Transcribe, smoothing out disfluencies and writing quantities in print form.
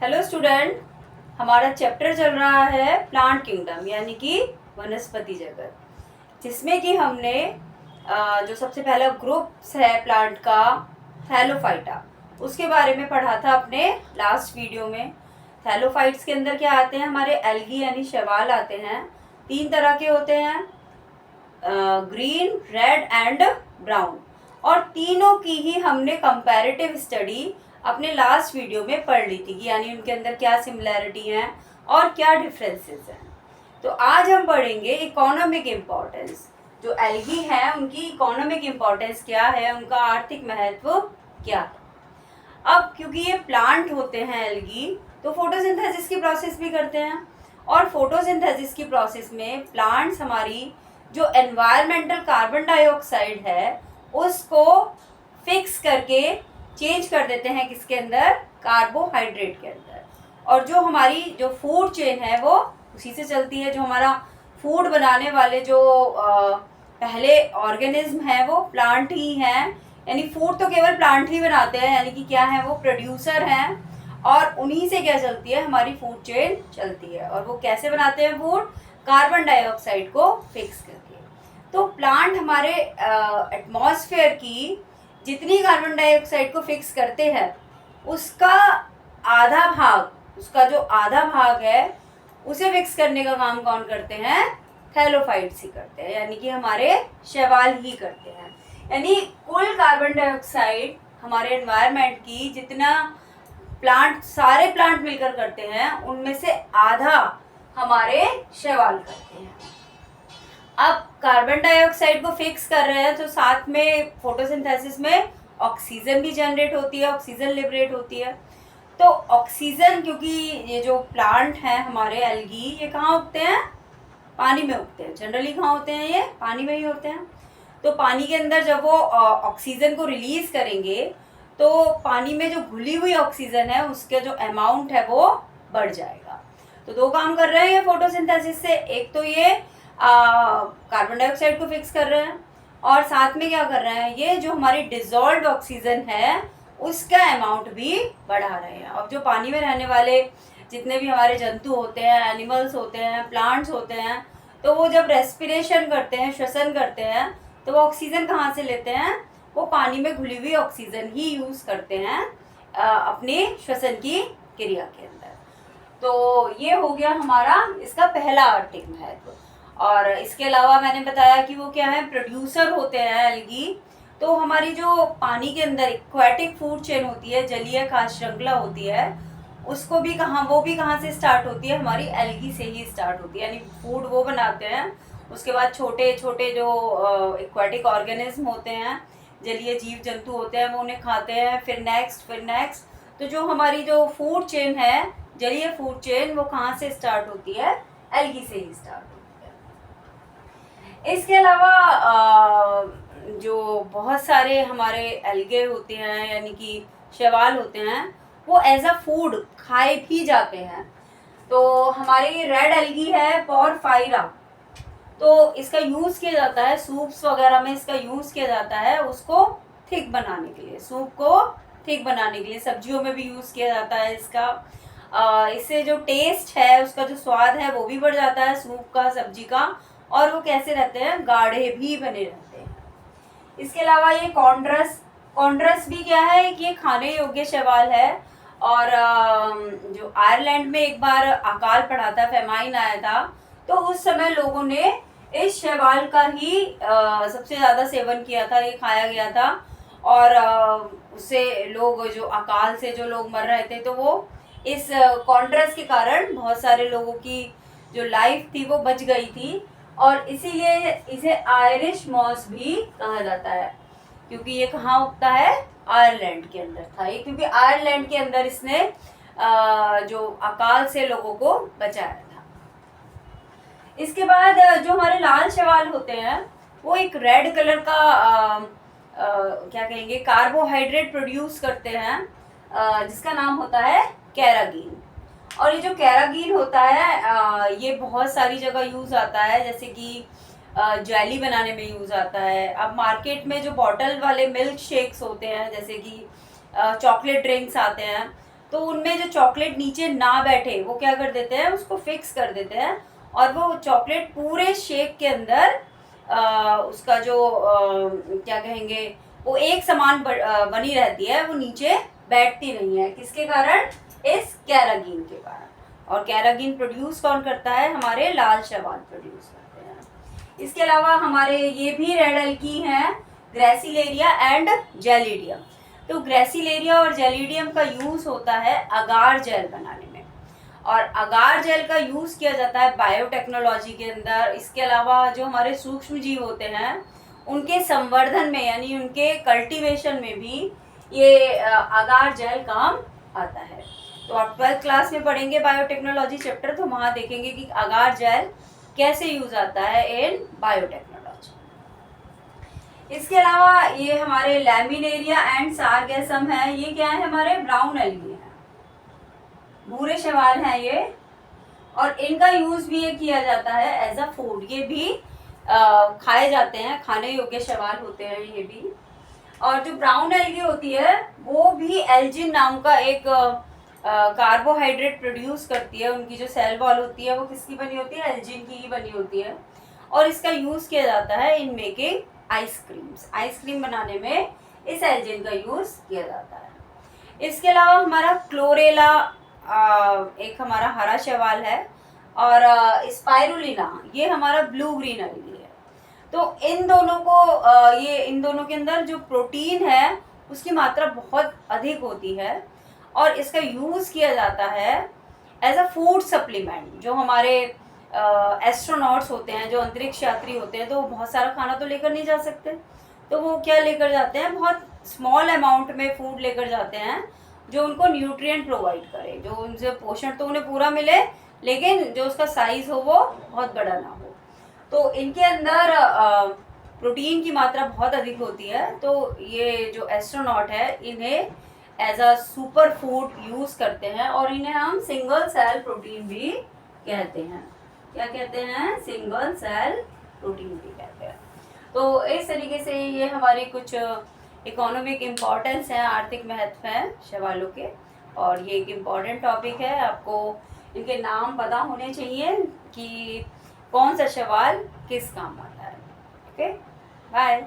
Hello student, हमारा chapter चल रहा है प्लांट किंगडम यानी कि वनस्पति जगत, जिसमें कि हमने जो सबसे पहला ग्रुप्स है प्लांट का थैलोफाइटा, उसके बारे में पढ़ा था अपने लास्ट वीडियो में। थैलोफाइट्स के अंदर क्या आते हैं? हमारे एल्गी यानी शैवाल आते हैं। 3 तरह के होते हैं, ग्रीन, रेड एंड ब्राउन, और तीनों की ही हमने कंपैरेटिव स्टडी अपने लास्ट वीडियो में पढ़ ली थी कि यानी उनके अंदर क्या सिमिलैरिटी हैं और क्या डिफरेंसेस हैं। तो आज हम पढ़ेंगे इकोनॉमिक इम्पोर्टेंस। जो एल्गी हैं उनकी इकोनॉमिक इम्पोर्टेंस क्या है, उनका आर्थिक महत्व क्या है। अब क्योंकि ये प्लांट होते हैं एल्गी, तो फोटोसिंथेसिस की प्रोसेस भी करते हैं, और फोटोसिंथेसिस की प्रोसेस में प्लांट्स हमारी जो एनवायरमेंटल कार्बन डाइऑक्साइड है उसको फिक्स करके चेंज कर देते हैं किसके अंदर? कार्बोहाइड्रेट के अंदर। और जो हमारी जो फूड चेन है वो उसी से चलती है। जो हमारा फूड बनाने वाले जो पहले ऑर्गेनिज्म हैं वो प्लांट ही हैं, यानी फूड तो केवल प्लांट ही बनाते हैं, यानी कि क्या है, वो प्रोड्यूसर हैं, और उन्हीं से क्या चलती है, हमारी फूड चेन चलती है। और वो कैसे बनाते हैं फूड? कार्बन डाइऑक्साइड को फिक्स करके। तो प्लांट हमारे एटमॉस्फेयर की जितनी कार्बन डाइऑक्साइड को फिक्स करते हैं उसका आधा भाग, उसका जो आधा भाग है उसे फिक्स करने का काम कौन करते हैं? थैलोफाइट्स ही करते हैं, यानी कि हमारे शैवाल ही करते हैं। यानी कुल कार्बन डाइऑक्साइड हमारे एनवायरनमेंट की जितना प्लांट, सारे प्लांट मिलकर करते हैं, उनमें से आधा हमारे शैवाल करते हैं। अब कार्बन डाइऑक्साइड को फिक्स कर रहे हैं तो साथ में फोटोसिंथेसिस में ऑक्सीजन भी जनरेट होती है, ऑक्सीजन लिबरेट होती है। तो ऑक्सीजन, क्योंकि ये जो प्लांट हैं हमारे एल्गी, ये कहाँ उगते हैं? पानी में उगते हैं। जनरली कहाँ होते हैं? ये पानी में ही होते हैं। तो पानी के अंदर जब वो ऑक्सीजन को रिलीज करेंगे तो पानी में जो घुली हुई ऑक्सीजन है उसका जो अमाउंट है वो बढ़ जाएगा। तो 2 काम कर रहे हैं ये फोटोसिंथेसिस से। एक तो ये कार्बन डाइऑक्साइड को फिक्स कर रहे हैं, और साथ में क्या कर रहे हैं, ये जो हमारी डिजॉल्व्ड ऑक्सीजन है उसका अमाउंट भी बढ़ा रहे हैं। अब जो पानी में रहने वाले जितने भी हमारे जंतु होते हैं, एनिमल्स होते हैं, प्लांट्स होते हैं, तो वो जब रेस्पिरेशन करते हैं, श्वसन करते हैं, तो वो ऑक्सीजन कहाँ से लेते हैं? वो पानी में घुली हुई ऑक्सीजन ही यूज़ करते हैं अपने श्वसन की क्रिया के अंदर। तो ये हो गया हमारा इसका पहला आर्थिक महत्व। और इसके अलावा मैंने बताया कि वो क्या है, प्रोड्यूसर होते हैं एल्गी। तो हमारी जो पानी के अंदर एक्वाटिक फूड चेन होती है, जलीय खाद्य श्रृंखला होती है, उसको भी वो भी कहाँ से स्टार्ट होती है? हमारी एल्गी से ही स्टार्ट होती है। यानी फूड वो बनाते हैं, उसके बाद छोटे छोटे जो एक्वाटिक ऑर्गेनिज्म होते हैं, जलीय जीव जंतु होते हैं, वो उन्हें खाते हैं, फिर नेक्स्ट। तो जो हमारी जो फूड चेन है, जलीय फूड चेन, वो कहाँ से स्टार्ट होती है? एल्गी से ही स्टार्ट होती है। इसके अलावा जो बहुत सारे हमारे एल्गे होते हैं, यानी कि शैवाल होते हैं, वो एज अ फूड खाए भी जाते हैं। तो हमारी रेड एल्गी है पोरफायरा, तो इसका यूज़ किया जाता है सूप्स वगैरह में, इसका यूज़ किया जाता है उसको थिक बनाने के लिए, सूप को थिक बनाने के लिए। सब्जियों में भी यूज़ किया जाता है इसका। इससे जो टेस्ट है, उसका जो स्वाद है, वो भी बढ़ जाता है सूप का, सब्जी का, और वो कैसे रहते हैं? गाढ़े भी बने रहते हैं। इसके अलावा ये कॉन्ड्रस भी क्या है कि ये खाने योग्य शैवाल है। और जो आयरलैंड में एक बार अकाल पड़ा था, फेमाइन आया था, तो उस समय लोगों ने इस शैवाल का ही सबसे ज़्यादा सेवन किया था, ये खाया गया था। और उससे लोग, जो अकाल से जो लोग मर रहे थे, तो वो इस कॉन्ट्रस के कारण बहुत सारे लोगों की जो लाइफ थी वो बच गई थी। और इसीलिए इसे आयरिश मॉस भी कहा जाता है, क्योंकि ये कहाँ उगता है? आयरलैंड के अंदर था ये, क्योंकि आयरलैंड के अंदर इसने जो अकाल से लोगों को बचाया था। इसके बाद जो हमारे लाल शैवाल होते हैं, वो एक रेड कलर का क्या कहेंगे, कार्बोहाइड्रेट प्रोड्यूस करते हैं, जिसका नाम होता है कैरागीन। और ये जो कैरागीन होता है ये बहुत सारी जगह यूज़ आता है, जैसे कि जेली बनाने में यूज़ आता है। अब मार्केट में जो बॉटल वाले मिल्क शेक्स होते हैं, जैसे कि चॉकलेट ड्रिंक्स आते हैं, तो उनमें जो चॉकलेट नीचे ना बैठे वो क्या कर देते हैं, उसको फिक्स कर देते हैं और वो चॉकलेट पूरे शेक के अंदर उसका जो क्या कहेंगे, वो एक समान बनी रहती है, वो नीचे बैठती नहीं है। किसके कारण? इस कैरागीन के कारण। और कैरागीन प्रोड्यूस कौन करता है? हमारे लाल शैवाल प्रोड्यूस करते हैं। इसके अलावा हमारे ये भी रेड एल्की हैं, ग्रेसिलेरिया एंड जेलिडियम। तो ग्रेसिलेरिया और जेलिडियम का यूज़ होता है अगार जेल बनाने में, और अगार जेल का यूज़ किया जाता है बायोटेक्नोलॉजी के अंदर। इसके अलावा जो हमारे सूक्ष्म जीव होते हैं उनके संवर्धन में, यानी उनके कल्टीवेशन में भी ये अगार जेल काम आता है। तो आप 12th क्लास में पढ़ेंगे बायोटेक्नोलॉजी चैप्टर, तो वहाँ देखेंगे कि अगार जेल कैसे यूज आता है इन बायोटेक्नोलॉजी। इसके अलावा ये हमारे लैमिनेरिया एंड सारगैसम है। ये क्या है? हमारे ब्राउन एल्गी हैं, भूरे शैवाल हैं ये, और इनका यूज भी ये किया जाता है एज अ फूड। ये भी खाए जाते हैं, खाने योग्य शैवाल होते हैं ये भी। और जो ब्राउन एल्गी होती है वो भी एल्जिन नाम का एक कार्बोहाइड्रेट प्रोड्यूस करती है। उनकी जो सेल वॉल होती है वो किसकी बनी होती है? एल्जिन की ही बनी होती है। और इसका यूज़ किया जाता है इन मेकिंग आइसक्रीम्स। आइसक्रीम बनाने में इस एल्जिन का यूज़ किया जाता है। इसके अलावा हमारा क्लोरेला एक हमारा हरा शैवाल है, और स्पाइरुलिना ये हमारा ब्लू ग्रीन एल्गी है। तो इन दोनों को ये इन दोनों के अंदर जो प्रोटीन है उसकी मात्रा बहुत अधिक होती है, और इसका यूज़ किया जाता है एज अ फूड सप्लीमेंट। जो हमारे एस्ट्रोनॉट्स होते हैं, जो अंतरिक्ष यात्री होते हैं, तो वो बहुत सारा खाना तो लेकर नहीं जा सकते, तो वो क्या लेकर जाते हैं? बहुत स्मॉल अमाउंट में फूड लेकर जाते हैं जो उनको न्यूट्रिएंट प्रोवाइड करे, जो उनसे पोषण तो उन्हें पूरा मिले लेकिन जो उसका साइज़ हो वो बहुत बड़ा ना हो। तो इनके अंदर प्रोटीन की मात्रा बहुत अधिक होती है। तो ये जो एस्ट्रोनॉट है इन्हें as a super food use करते हैं, और इन्हें हम सिंगल सेल प्रोटीन भी कहते हैं। क्या कहते हैं? सिंगल सेल प्रोटीन भी कहते हैं। तो इस तरीके से ये हमारी कुछ इकोनॉमिक इम्पोर्टेंस है, आर्थिक महत्व है शैवालों के, और ये एक इम्पॉर्टेंट टॉपिक है। आपको इनके नाम पता होने चाहिए कि कौन सा शैवाल किस काम आता है। Okay, bye.